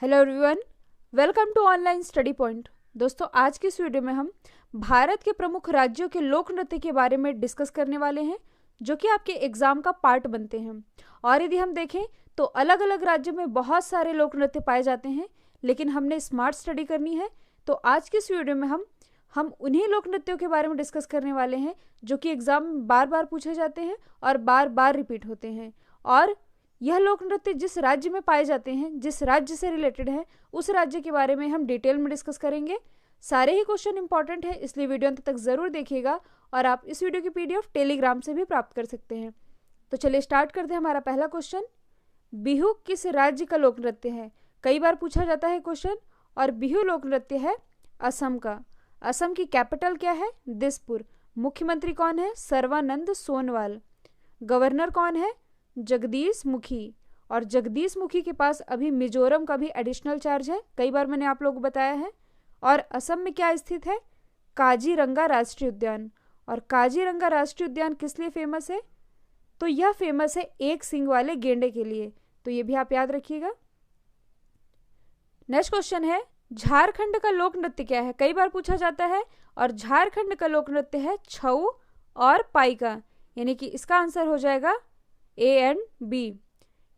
Hello everyone, welcome to online study point. दोस्तों, आज की इस वीडियो में हम भारत के प्रमुख राज्यों के लोक नृत्य के बारे में डिस्कस करने वाले हैं, जो कि आपके एग्जाम का पार्ट बनते हैं। और यदि हम देखें तो अलग अलग राज्यों में बहुत सारे लोक नृत्य पाए जाते हैं, लेकिन हमने स्मार्ट स्टडी करनी है। तो आज की इस वीडियो में हम उन्हीं लोक नृत्यों के बारे में डिस्कस करने वाले हैं जो कि एग्जाम में बार बार पूछे जाते हैं और बार बार रिपीट होते हैं। और यह लोक नृत्य जिस राज्य में पाए जाते हैं, जिस राज्य से रिलेटेड है, उस राज्य के बारे में हम डिटेल में डिस्कस करेंगे। सारे ही क्वेश्चन इंपॉर्टेंट है, इसलिए वीडियो अंत तक जरूर देखिएगा। और आप इस वीडियो की पीडीएफ टेलीग्राम से भी प्राप्त कर सकते हैं। तो चलिए स्टार्ट करते हैं। हमारा पहला क्वेश्चन, बिहू किस राज्य का लोक नृत्य है? कई बार पूछा जाता है क्वेश्चन। और बिहू लोक नृत्य है असम का। असम की कैपिटल क्या है? दिसपुर। मुख्यमंत्री कौन है? सर्बानंद सोनोवाल। गवर्नर कौन है? जगदीश मुखी। और जगदीश मुखी के पास अभी मिजोरम का भी एडिशनल चार्ज है, कई बार मैंने आप लोगों को बताया है। और असम में क्या स्थित है? काजीरंगा राष्ट्रीय उद्यान। और काजीरंगा राष्ट्रीय उद्यान किस लिए फेमस है? तो यह फेमस है एक सींग वाले गेंडे के लिए। तो ये भी आप याद रखिएगा। नेक्स्ट क्वेश्चन है, झारखंड का लोक नृत्य क्या है? कई बार पूछा जाता है। और झारखंड का लोक नृत्य है छऊ और पाइका, यानी कि इसका आंसर हो जाएगा ए एंड बी।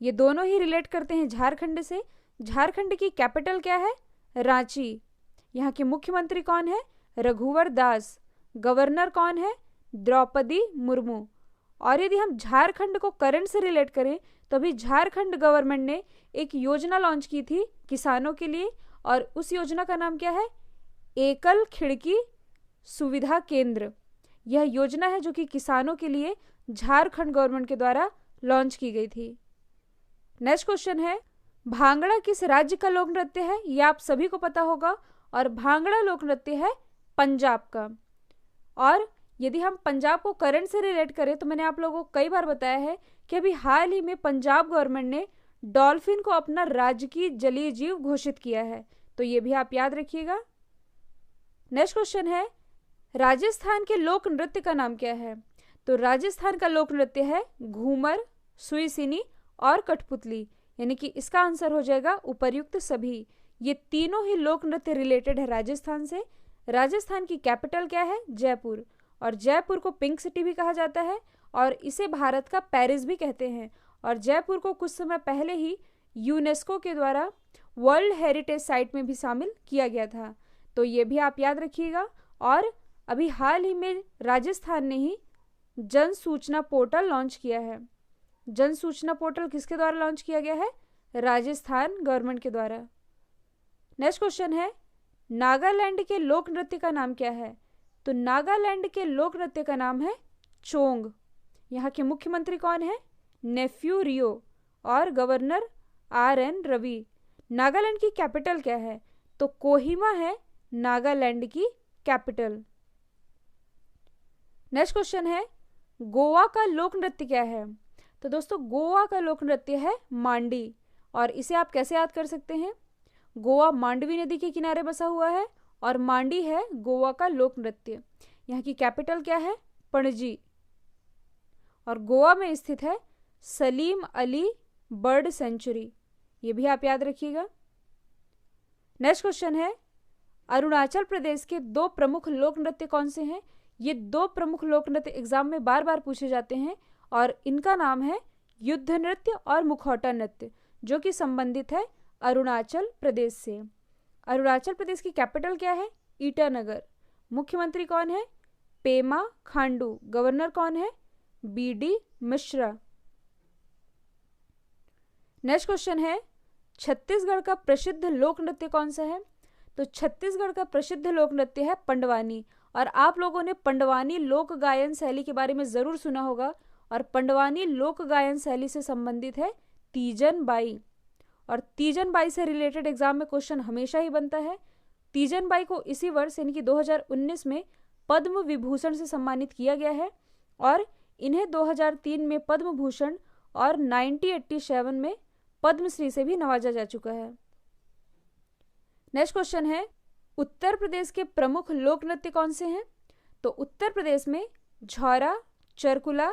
ये दोनों ही रिलेट करते हैं झारखंड से। झारखंड की कैपिटल क्या है? रांची। यहाँ के मुख्यमंत्री कौन है? रघुवर दास। गवर्नर कौन है? द्रौपदी मुर्मू। और यदि हम झारखंड को करंट से रिलेट करें तो अभी झारखंड गवर्नमेंट ने एक योजना लॉन्च की थी किसानों के लिए, और उस योजना का नाम क्या है? एकल खिड़की सुविधा केंद्र। यह योजना है जो कि किसानों के लिए झारखंड गवर्नमेंट के द्वारा लॉन्च की गई थी। नेक्स्ट क्वेश्चन है, भांगड़ा किस राज्य का लोक नृत्य है? यह आप सभी को पता होगा। और भांगड़ा लोक नृत्य है पंजाब का। और यदि हम पंजाब को करंट से रिलेट करें तो मैंने आप लोगों को कई बार बताया है कि अभी हाल ही में पंजाब गवर्नमेंट ने डॉल्फिन को अपना राजकीय जलीय जीव घोषित किया है। तो ये भी आप याद रखिएगा। नेक्स्ट क्वेश्चन है, राजस्थान के लोक नृत्य का नाम क्या है? तो राजस्थान का लोक नृत्य है घूमर, सुईसिनी और कठपुतली, यानी कि इसका आंसर हो जाएगा उपर्युक्त सभी। ये तीनों ही लोक नृत्य रिलेटेड है राजस्थान से। राजस्थान की कैपिटल क्या है? जयपुर। और जयपुर को पिंक सिटी भी कहा जाता है, और इसे भारत का पेरिस भी कहते हैं। और जयपुर को कुछ समय पहले ही यूनेस्को के द्वारा वर्ल्ड हेरिटेज साइट में भी शामिल किया गया था। तो ये भी आप याद रखिएगा। और अभी हाल ही में राजस्थान ने ही जन सूचना पोर्टल लॉन्च किया है। जन सूचना पोर्टल किसके द्वारा लॉन्च किया गया है? राजस्थान गवर्नमेंट के द्वारा। नेक्स्ट क्वेश्चन है, नागालैंड के लोक नृत्य का नाम क्या है? तो नागालैंड के लोक नृत्य का नाम है चोंग। यहाँ के मुख्यमंत्री कौन है? नेफ्यू रियो। और governor R N Ravi. Nagaland की कैपिटल क्या है? तो कोहिमा है नागालैंड की कैपिटल। नेक्स्ट क्वेश्चन है, गोवा का लोक नृत्य क्या है? तो दोस्तों, गोवा का लोक नृत्य है मांडी। और इसे आप कैसे याद कर सकते हैं? गोवा मांडवी नदी के किनारे बसा हुआ है, और मांडी है गोवा का लोक नृत्य। यहाँ की कैपिटल क्या है? पणजी। और गोवा में स्थित है सलीम अली बर्ड सेंचुरी। ये भी आप याद रखिएगा। नेक्स्ट क्वेश्चन है, अरुणाचल प्रदेश के दो प्रमुख लोक नृत्य कौन से हैं? ये दो प्रमुख लोक नृत्य एग्जाम में बार बार पूछे जाते हैं, और इनका नाम है युद्ध नृत्य और मुखौटा नृत्य, जो कि संबंधित है अरुणाचल प्रदेश से। अरुणाचल प्रदेश की कैपिटल क्या है? ईटानगर। मुख्यमंत्री कौन है? पेमा खांडू। गवर्नर कौन है? बीडी मिश्रा। नेक्स्ट क्वेश्चन है, छत्तीसगढ़ का प्रसिद्ध लोक नृत्य कौन सा है? तो छत्तीसगढ़ का प्रसिद्ध लोक नृत्य है पंडवानी। और आप लोगों ने पंडवानी लोक गायन शैली के बारे में जरूर सुना होगा। और पंडवानी लोक गायन शैली से संबंधित है तीजन बाई। और तीजन बाई से रिलेटेड एग्जाम में क्वेश्चन हमेशा ही बनता है। तीजन बाई को इसी वर्ष यानी कि 2019 में पद्म विभूषण से सम्मानित किया गया है, और इन्हें 2003 में पद्म भूषण और 1987 में पद्मश्री से भी नवाजा जा चुका है। नेक्स्ट क्वेश्चन है, उत्तर प्रदेश के प्रमुख लोक नृत्य कौन से हैं? तो उत्तर प्रदेश में झौरा, चरकुला,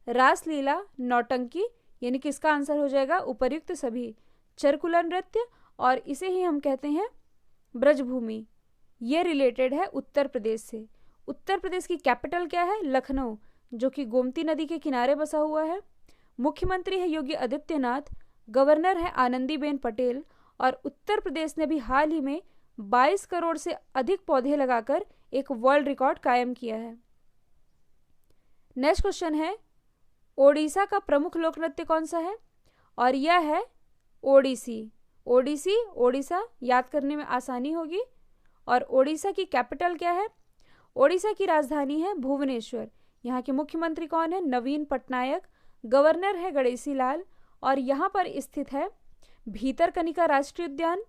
रासलीला, नौटंकी, यानी कि इसका आंसर हो जाएगा उपर्युक्त सभी। चरकुला नृत्य और इसे ही हम कहते हैं ब्रजभूमि। ये रिलेटेड है उत्तर प्रदेश से। उत्तर प्रदेश की कैपिटल क्या है? लखनऊ, जो कि गोमती नदी के किनारे बसा हुआ है। मुख्यमंत्री है योगी आदित्यनाथ, गवर्नर है आनंदीबेन पटेल, और उत्तर प्रदेश ने भी हाल ही में 22 करोड़ से अधिक पौधे लगाकर एक वर्ल्ड रिकॉर्ड कायम किया है। नेक्स्ट क्वेश्चन है, ओडिशा का प्रमुख लोक नृत्य कौन सा है? और यह है ओडिसी। ओडिसी, ओडिशा, याद करने में आसानी होगी। और ओडिशा की कैपिटल क्या है? ओडिशा की राजधानी है भुवनेश्वर। यहाँ के मुख्यमंत्री कौन है? नवीन पटनायक। गवर्नर है गणेशी लाल, और यहाँ पर स्थित है भीतरकनिका राष्ट्रीय उद्यान,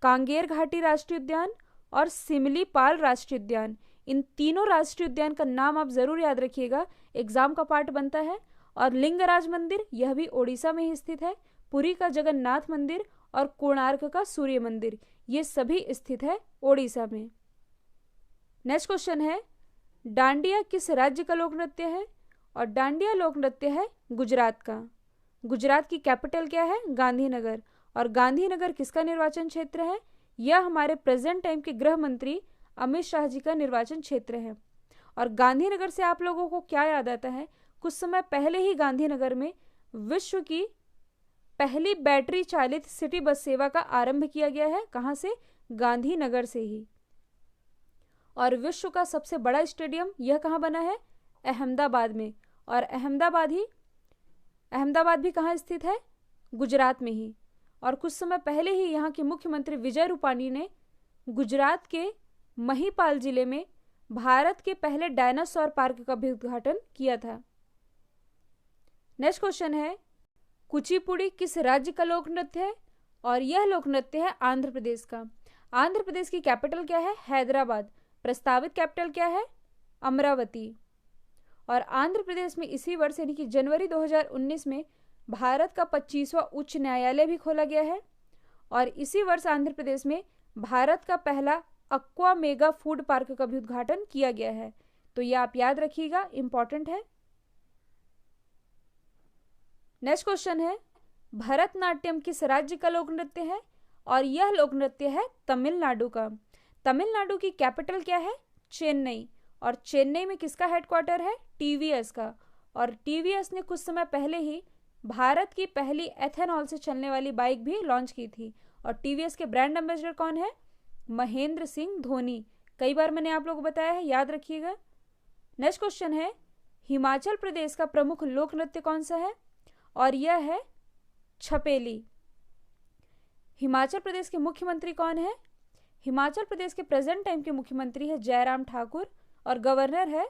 कांगेर घाटी राष्ट्रीय उद्यान और सिमलीपाल राष्ट्रीय उद्यान। इन तीनों राष्ट्रीय उद्यान का नाम आप जरूर याद रखिएगा, एग्जाम का पार्ट बनता है। और लिंगराज मंदिर, यह भी ओडिशा में ही स्थित है। पुरी का जगन्नाथ मंदिर और कोणार्क का सूर्य मंदिर, ये सभी स्थित है ओडिशा में। नेक्स्ट क्वेश्चन है, डांडिया किस राज्य का लोक नृत्य है? और डांडिया लोक नृत्य है गुजरात का। गुजरात की कैपिटल क्या है? गांधीनगर। और गांधीनगर किसका निर्वाचन क्षेत्र है? यह हमारे प्रेजेंट टाइम के गृह मंत्री अमित शाह जी का निर्वाचन क्षेत्र है। और गांधीनगर से आप लोगों को क्या याद आता है? कुछ समय पहले ही गांधीनगर में विश्व की पहली बैटरी चालित सिटी बस सेवा का आरंभ किया गया है। कहाँ से? गांधीनगर से ही। और विश्व का सबसे बड़ा स्टेडियम यह कहाँ बना है? अहमदाबाद में। और अहमदाबाद भी कहाँ स्थित है? गुजरात में ही। और कुछ समय पहले ही यहाँ के मुख्यमंत्री विजय रूपाणी ने गुजरात के महिपाल जिले में भारत के पहले डायनासोर पार्क का भी उद्घाटन किया था। नेक्स्ट क्वेश्चन है, कुचिपुड़ी किस राज्य का लोक नृत्य है? और यह लोक नृत्य है आंध्र प्रदेश का। आंध्र प्रदेश की कैपिटल क्या है? हैदराबाद। प्रस्तावित कैपिटल क्या है? अमरावती। और आंध्र प्रदेश में इसी वर्ष यानी कि जनवरी 2019 में भारत का 25वां उच्च न्यायालय भी खोला गया है। और इसी वर्ष आंध्र प्रदेश में भारत का पहला अक्वा मेगा फूड पार्क का भी उद्घाटन किया गया है। तो ये आप याद रखिएगा, इंपॉर्टेंट है। नेक्स्ट क्वेश्चन है, भरतनाट्यम किस राज्य का लोक नृत्य है? और यह लोक नृत्य है तमिलनाडु का। तमिलनाडु की कैपिटल क्या है? चेन्नई। और चेन्नई में किसका हेडक्वार्टर है? टीवीएस का। और टीवीएस ने कुछ समय पहले ही भारत की पहली एथेनॉल से चलने वाली बाइक भी लॉन्च की थी। और टीवीएस के ब्रांड एम्बेसडर कौन है? महेंद्र सिंह धोनी। कई बार मैंने आप लोगों को बताया है, याद रखिएगा। नेक्स्ट क्वेश्चन है, हिमाचल प्रदेश का प्रमुख लोक नृत्य कौन सा है? और यह है छपेली। हिमाचल प्रदेश के मुख्यमंत्री कौन है? हिमाचल प्रदेश के प्रेजेंट टाइम के मुख्यमंत्री है जयराम ठाकुर, और गवर्नर है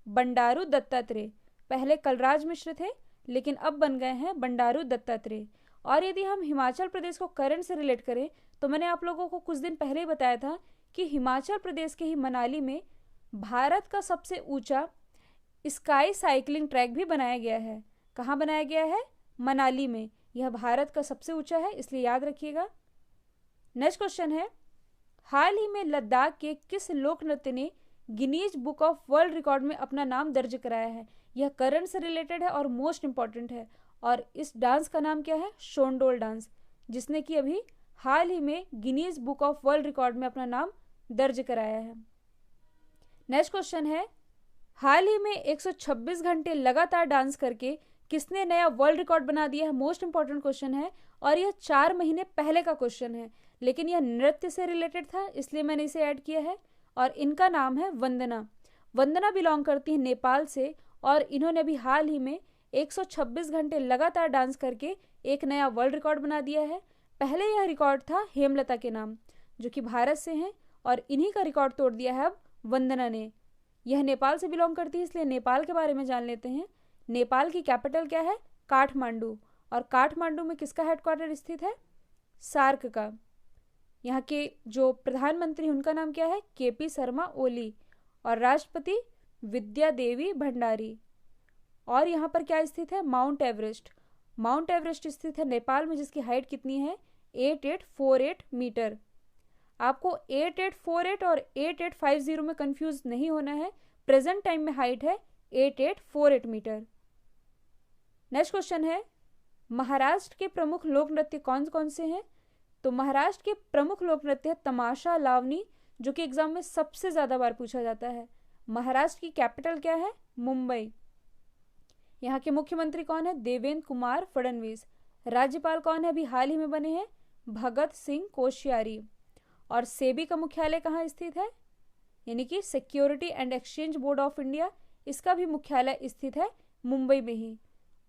बंडारू दत्तात्रेय। पहले कलराज मिश्र थे, लेकिन अब बन गए हैं बंडारू दत्तात्रेय। और यदि हम हिमाचल प्रदेश को करंट से रिलेट करें तो मैंने आप लोगों को कुछ दिन पहले ही बताया था कि हिमाचल प्रदेश के ही मनाली में भारत का सबसे ऊंचा स्काई साइकिलिंग ट्रैक भी बनाया गया है। कहाँ बनाया गया है? मनाली में। यह भारत का सबसे ऊंचा है, इसलिए याद रखिएगा। नेक्स्ट क्वेश्चन है, हाल ही में लद्दाख के किस लोक नृत्य ने Guinness book of world record में अपना नाम दर्ज कराया है? यह करंट से रिलेटेड है और मोस्ट इंपॉर्टेंट है। और इस डांस का नाम क्या है? शोंडोल डांस, जिसने कि अभी हाल ही में Guinness book of world record में अपना नाम दर्ज कराया है। नेक्स्ट क्वेश्चन है, हाल ही में 126 घंटे लगातार डांस करके किसने नया वर्ल्ड रिकॉर्ड बना दिया है? मोस्ट इंपॉर्टेंट क्वेश्चन है, और यह 4 महीने पहले का क्वेश्चन है, लेकिन यह नृत्य से रिलेटेड था, इसलिए मैंने इसे ऐड किया है। और इनका नाम है वंदना। वंदना बिलोंग करती है नेपाल से, और इन्होंने अभी हाल ही में 126 घंटे लगातार डांस करके एक नया वर्ल्ड रिकॉर्ड बना दिया है। पहले यह रिकॉर्ड था हेमलता के नाम, जो कि भारत से हैं, और इन्हीं का रिकॉर्ड तोड़ दिया है अब वंदना ने। यह नेपाल से बिलोंग करती है, इसलिए नेपाल के बारे में जान लेते हैं। नेपाल की कैपिटल क्या है? काठमांडू। और काठमांडू में किसका हेडक्वार्टर स्थित है? सार्क का। यहाँ के जो प्रधानमंत्री उनका नाम क्या है? केपी शर्मा ओली। और राष्ट्रपति विद्या देवी भंडारी। और यहाँ पर क्या स्थित है? Mount Everest. माउंट एवरेस्ट स्थित है नेपाल में, जिसकी हाइट कितनी है? 8848 मीटर। आपको 8848 और 8850 में कंफ्यूज नहीं होना है। प्रेजेंट टाइम में हाइट है 8848 मीटर। नेक्स्ट क्वेश्चन है, महाराष्ट्र के प्रमुख लोक नृत्य कौन कौन से हैं? तो महाराष्ट्र के प्रमुख लोक नृत्य है तमाशा, लावनी, जो कि एग्जाम में सबसे ज्यादा बार पूछा जाता है। महाराष्ट्र की कैपिटल क्या है? मुंबई। यहाँ के मुख्यमंत्री कौन है? देवेंद्र कुमार फडणवीस। राज्यपाल कौन है? अभी हाल ही में बने हैं, भगत सिंह कोश्यारी। और सेबी का मुख्यालय कहाँ स्थित है? यानी कि security and exchange board of India, इसका भी मुख्यालय स्थित है मुंबई में ही।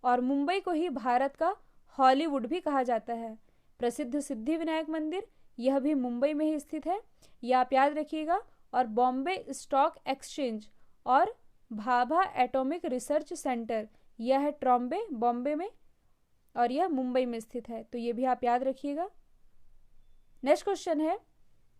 और मुंबई को ही भारत का हॉलीवुड भी कहा जाता है। प्रसिद्ध सिद्धि विनायक मंदिर, यह भी मुंबई में ही स्थित है, यह आप याद रखिएगा। और बॉम्बे स्टॉक एक्सचेंज और भाभा एटॉमिक रिसर्च सेंटर, यह है ट्रॉम्बे, बॉम्बे में, और यह मुंबई में स्थित है, तो यह भी आप याद रखिएगा। नेक्स्ट क्वेश्चन है,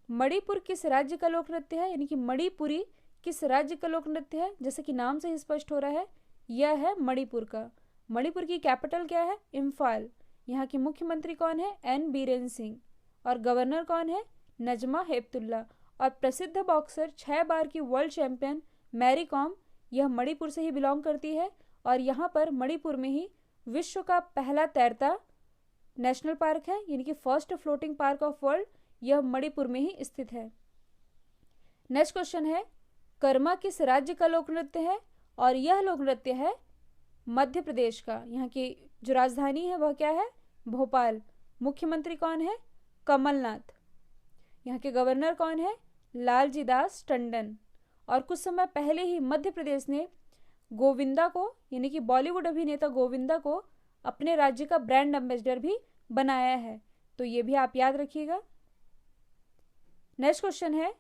मणिपुर किस राज्य का लोक नृत्य है? यानी कि मणिपुरी किस राज्य का लोक नृत्य है? जैसे कि नाम से ही स्पष्ट हो रहा है, यह है मणिपुर का। मणिपुर की कैपिटल क्या है? इम्फाल। यहाँ के मुख्यमंत्री कौन है? एन बीरेन सिंह। और गवर्नर कौन है? नजमा हेपतुल्ला। और प्रसिद्ध बॉक्सर 6 बार की वर्ल्ड चैंपियन मैरी कॉम, यह मणिपुर से ही बिलोंग करती है। और यहाँ पर मणिपुर में ही विश्व का पहला तैरता नेशनल पार्क है, यानी कि first floating park of world, यह मणिपुर में ही स्थित है। नेक्स्ट क्वेश्चन है, कर्मा किस राज्य का लोक नृत्य है? और यह लोक नृत्य है मध्य प्रदेश का। यहाँ की जो राजधानी है वह क्या है? भोपाल। मुख्यमंत्री कौन है? कमलनाथ। यहाँ के गवर्नर कौन है? लालजी दास टंडन। और कुछ समय पहले ही मध्य प्रदेश ने गोविंदा को, यानी कि बॉलीवुड अभिनेता गोविंदा को, अपने राज्य का ब्रांड एम्बेसडर भी बनाया है, तो ये भी आप याद रखिएगा। नेक्स्ट क्वेश्चन है,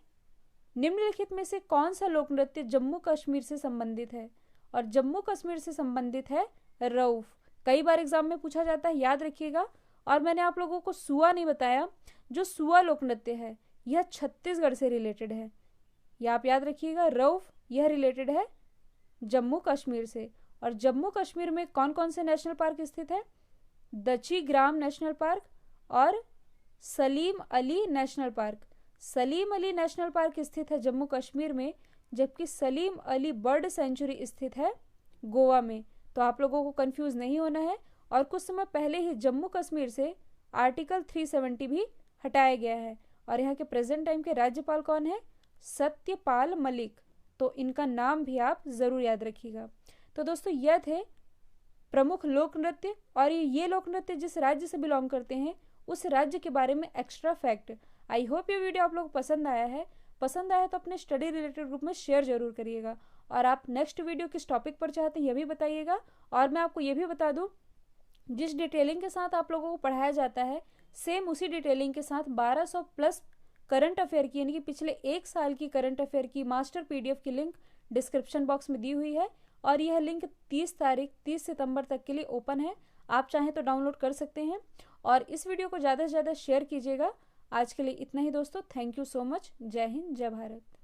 निम्नलिखित में से कौन सा लोक नृत्य जम्मू कश्मीर से संबंधित है? और जम्मू कश्मीर से संबंधित है रऊफ। कई बार एग्जाम में पूछा जाता है, याद रखिएगा। और मैंने आप लोगों को सुआ नहीं बताया, जो सुआ लोक नृत्य है यह छत्तीसगढ़ से रिलेटेड है, यह आप याद रखिएगा। रऊफ यह रिलेटेड है जम्मू कश्मीर से। और जम्मू कश्मीर में कौन कौन से नेशनल पार्क स्थित है? दची ग्राम नेशनल पार्क और Salim Ali national park. Salim Ali national park स्थित है जम्मू कश्मीर में, जबकि सलीम अली बर्ड सेंचुरी स्थित है गोवा में। तो आप लोगों को कंफ्यूज नहीं होना है। और कुछ समय पहले ही जम्मू कश्मीर से आर्टिकल 370 भी हटाया गया है। और यहाँ के प्रेजेंट टाइम के राज्यपाल कौन है? सत्यपाल मलिक। तो इनका नाम भी आप जरूर याद रखिएगा। तो दोस्तों, यह थे प्रमुख लोक नृत्य, और ये लोक नृत्य जिस राज्य से बिलोंग करते हैं उस राज्य के बारे में एक्स्ट्रा फैक्ट। आई होप ये वीडियो आप लोग को पसंद आया है। पसंद आया तो अपने स्टडी रिलेटेड ग्रुप में शेयर जरूर करिएगा। और आप नेक्स्ट वीडियो किस टॉपिक पर चाहते हैं यह भी बताइएगा। और मैं आपको ये भी बता दूं, जिस डिटेलिंग के साथ आप लोगों को पढ़ाया जाता है, सेम उसी डिटेलिंग के साथ 1200 प्लस करंट अफेयर की, यानी कि पिछले 1 साल की करंट अफेयर की मास्टर PDF की लिंक डिस्क्रिप्शन बॉक्स में दी हुई है। और यह लिंक 30 सितंबर तक के लिए ओपन है, आप चाहें तो डाउनलोड कर सकते हैं। और इस वीडियो को ज़्यादा से ज़्यादा शेयर कीजिएगा। आज के लिए इतना ही दोस्तों, थैंक यू सो मच। जय हिंद, जय भारत।